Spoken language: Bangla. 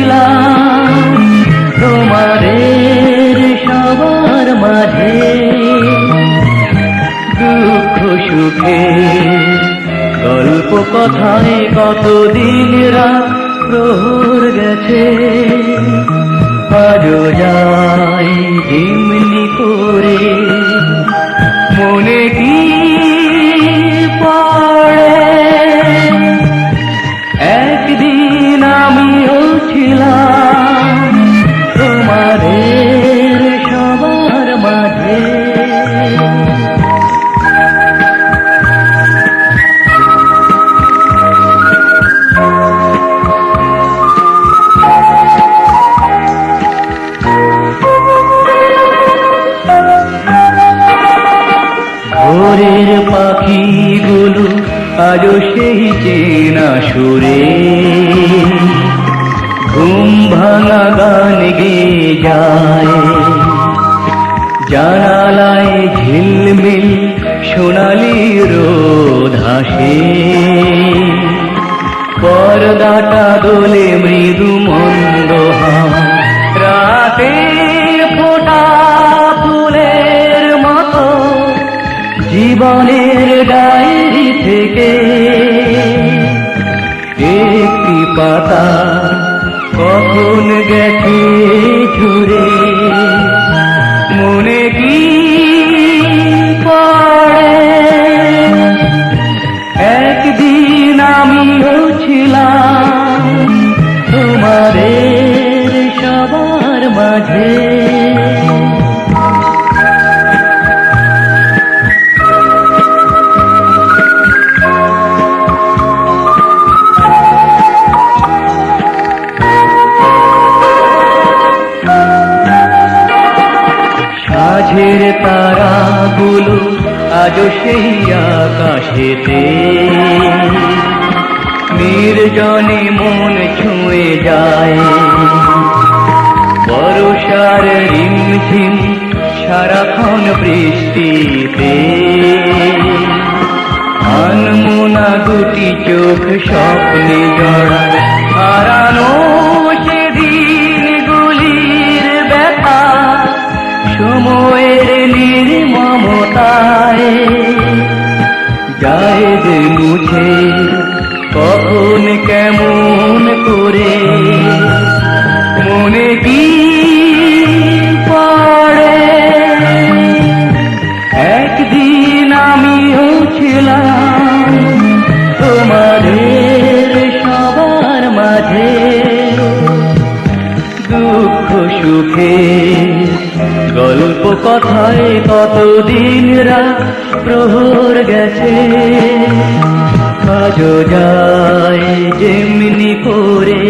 ছিলাম তোমাদের সবার মাঝে, দুঃখ সুখে গল্প কথায় কতদিন রাত প্রহর গেছে, আজও যাই যেমনি করে মনে কি পড়ে, একদিন আমিও ছিলাম তোমাদের সবার মাঝে। ভোরের পাখিগুলো আজও সেই চেনা সুরে ঘুম ভাঙা গান গেয়ে যায়, জানালায় ঝিলমিল সোনালি রোদ হাসে, পর্দাটা দোলে মৃদু মন্দ রাতের ফোঁটা ফুলের মতো জীবনের ডায়েরি থেকে একটি পাতা কখন গেছে ঝরে, মনে কি পড়ে, একদিন আমিও ছিলাম তোমাদের সবার মাঝে। মাঝের তারাগুলো আজও সেই আকাশেতে, নির্জনে মন ছুঁয়ে যায়, বর্ষার রিমঝিম সারাক্ষণ বৃষ্টিতে, আনমোনা দুটি চোখ স্বপ্নে জড়ায়, হারানো সেদিন গুলির ব্যথা সময়ের নির্মমতায় যায় যে মুছে কখন কেমন করে, মনে কি পড়ে, একদিন আমিও ছিলাম তোমাদের সবার মাঝে, দুঃখ সুখে গল্প কথায় কতদিন রাত প্রহর গেছে, আজও যায় যেমনি করে